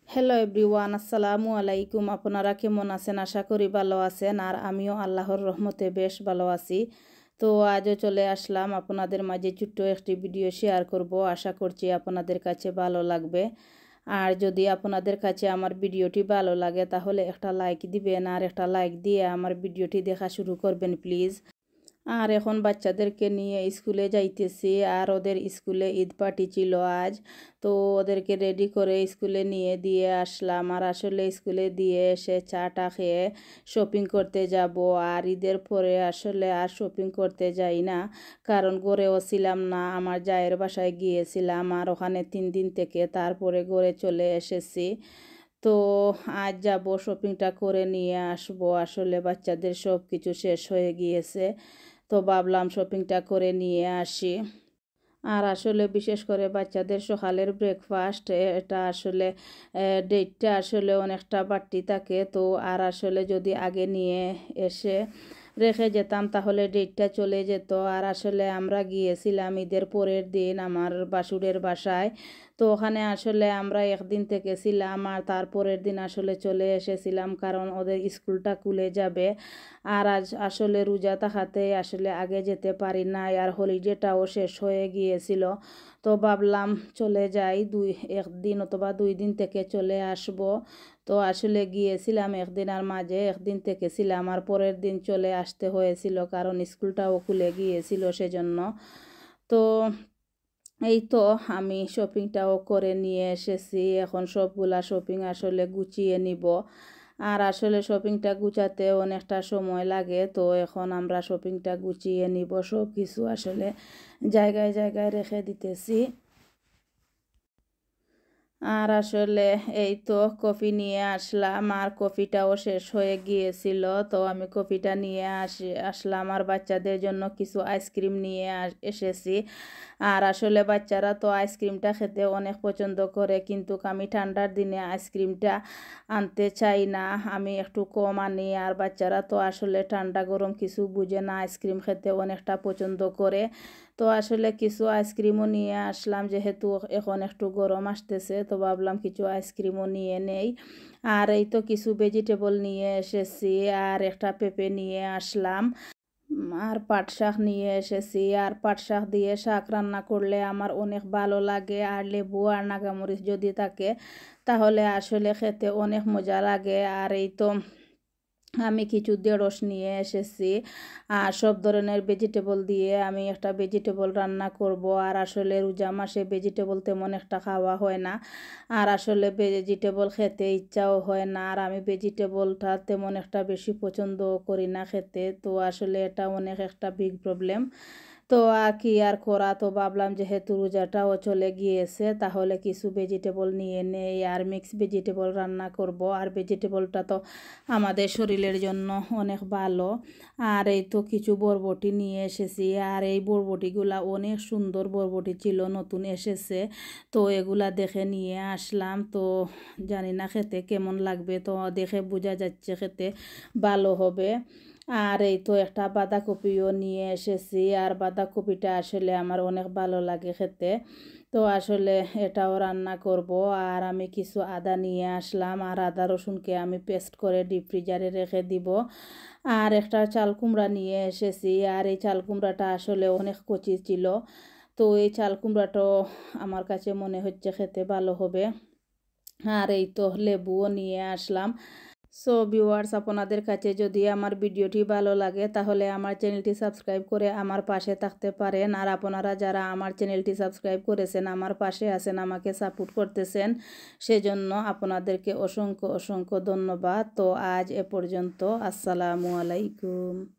Hello everyone, আসসালামু আলাইকুম। আপনারা কেমন আছেন? আশা করি ভালো আছেন। আর আমিও আল্লাহর রহমতে বেশ ভালো আছি। তো আজও চলে আসলাম আপনাদের মাঝে ছোট্ট একটি ভিডিও শেয়ার করব। আশা করছি আপনাদের কাছে ভালো লাগবে। আর যদি আপনাদের কাছে আমার ভিডিওটি ভালো লাগে তাহলে একটা লাইক দিবেন, আর একটা লাইক দিয়ে আমার ভিডিওটি দেখা শুরু করবেন প্লিজ। আর এখন বাচ্চাদেরকে নিয়ে স্কুলে যাইতেছি, আর ওদের স্কুলে ঈদ পার্টি ছিল আজ। তো ওদেরকে রেডি করে স্কুলে নিয়ে দিয়ে আসলাম। আর আসলে স্কুলে দিয়ে এসে চাটা খেয়ে শপিং করতে যাব। আর ঈদের পরে আসলে আর শপিং করতে যাই না, কারণ গড়েও ছিলাম না। আমার জায়ের বাসায় গিয়েছিলাম, আর ওখানে 3 দিন থেকে তারপরে গড়ে চলে এসেছি। তো আজ যাব, শপিংটা করে নিয়ে আসবো। আসলে বাচ্চাদের সব কিছু শেষ হয়ে গিয়েছে, তো ভাবলাম শপিংটা করে নিয়ে আসি। আর আসলে বিশেষ করে বাচ্চাদের সকালের ব্রেকফাস্ট এটা আসলে ডেটটা আসলে অনেকটা বাড়তি থাকে। তো আর আসলে যদি আগে নিয়ে এসে রেখে যেতাম তাহলে ডেটটা চলে যেত। আর আসলে আমরা গিয়েছিলাম ঈদের পরের দিন আমার বাসুরের বাসায়। তো ওখানে আসলে আমরা একদিন থেকে ছিলাম, আর তারপরের দিন আসলে চলে এসেছিলাম, কারণ ওদের স্কুলটা খুলে যাবে। আর আজ আসলে রোজা থাকাতে আসলে আগে যেতে পারি নাই, আর হলিডেটাও শেষ হয়ে গিয়েছিল। তো ভাবলাম চলে যাই, 1 দিন অথবা 2 দিন থেকে চলে আসব। তো আসলে গিয়েছিলাম একদিন, আর মাঝে একদিন থেকে ছিলাম, আর পরের দিন চলে আসতে হয়েছিল কারণ স্কুলটাও খুলে গিয়েছিল সেজন্য। তো এই তো আমি শপিংটাও করে নিয়ে এসেছি। এখন সবগুলা শপিং আসলে গুছিয়ে নিব। আর আসলে শপিংটা গুছাতে অনেকটা সময় লাগে। তো এখন আমরা শপিংটা গুছিয়ে নিব, সব কিছু আসলে জায়গায় জায়গায় রেখে দিতেছি। আর আসলে এই তো কফি নিয়ে আসলাম, আর কফিটাও শেষ হয়ে গিয়েছিল। তো আমি কফিটা নিয়ে আসলাম, আর বাচ্চাদের জন্য কিছু আইসক্রিম নিয়ে এসেছি। আর আসলে বাচ্চারা তো আইসক্রিমটা খেতে অনেক পছন্দ করে, কিন্তু আমি ঠান্ডার দিনে আইসক্রিমটা আনতে চাই না, আমি একটু কম আনি। আর বাচ্চারা তো আসলে ঠান্ডা গরম কিছু বুঝে না, আইসক্রিম খেতে অনেকটা পছন্দ করে। তো আসলে কিছু আইসক্রিমও নিয়ে আসলাম, যেহেতু এখন একটু গরম আসতেছে, তো ভাবলাম কিছু আইসক্রিমও নিয়ে নেই। আর এই তো কিছু ভেজিটেবল নিয়ে এসেছি, আর একটা পেঁপে নিয়ে আসলাম। আর পাট শাক নিয়ে এসেছি। আর পাট শাক দিয়ে শাক রান্না করলে আমার অনেক ভালো লাগে, আর লেবু আর নাগামরিচ যদি থাকে তাহলে আসলে খেতে অনেক মজা লাগে। আর এই তো আমি কিছু ঢেঁড়স নিয়ে এসেছি। আর সব ধরনের ভেজিটেবল দিয়ে আমি একটা ভেজিটেবল রান্না করব। আর আসলে রোজা মাসে ভেজিটেবল তেমন একটা খাওয়া হয় না, আর আসলে ভেজিটেবল খেতে ইচ্ছাও হয় না। আর আমি ভেজিটেবলটা তেমন একটা বেশি পছন্দও করি না খেতে। তো আসলে এটা অনেক একটা বিগ প্রবলেম। তো আর কি আর করা, তো ভাবলাম যেহেতু রোজাটাও চলে গিয়েছে তাহলে কিছু ভেজিটেবল নিয়ে নেই, আর মিক্স ভেজিটেবল রান্না করব। আর ভেজিটেবলটা তো আমাদের শরীরের জন্য অনেক ভালো। আর এই তো কিছু বরবটি নিয়ে এসেছি, আর এই বরবটিগুলা অনেক সুন্দর বরবটি ছিল, নতুন এসেছে। তো এগুলা দেখে নিয়ে আসলাম। তো জানি না খেতে কেমন লাগবে, তো দেখে বোঝা যাচ্ছে খেতে ভালো হবে। আর এই তো একটা বাঁধাকপিও নিয়ে এসেছি, আর বাঁধাকপিটা আসলে আমার অনেক ভালো লাগে খেতে। তো আসলে এটাও রান্না করব। আর আমি কিছু আদা নিয়ে আসলাম, আর আদা রসুনকে আমি পেস্ট করে ডিপ ফ্রিজারে রেখে দিব। আর একটা চাল কুমড়া নিয়ে এসেছি, আর এই চাল কুমড়াটা আসলে অনেক কচি ছিল। তো এই চাল কুমড়াটাও আমার কাছে মনে হচ্ছে খেতে ভালো হবে। আর এই তো লেবুও নিয়ে আসলাম। সো ভিউয়ার্স, আপনাদের কাছে যদি আমার ভিডিওটি ভালো লাগে তাহলে আমার চ্যানেলটি সাবস্ক্রাইব করে আমার পাশে থাকতে পারেন। আর আপনারা যারা আমার চ্যানেলটি সাবস্ক্রাইব করেছেন, আমার পাশে আছেন, আমাকে সাপোর্ট করতেছেন, সেজন্য আপনাদেরকে অসংখ্য অসংখ্য ধন্যবাদ। তো আজ এ পর্যন্ত, আসসালামু আলাইকুম।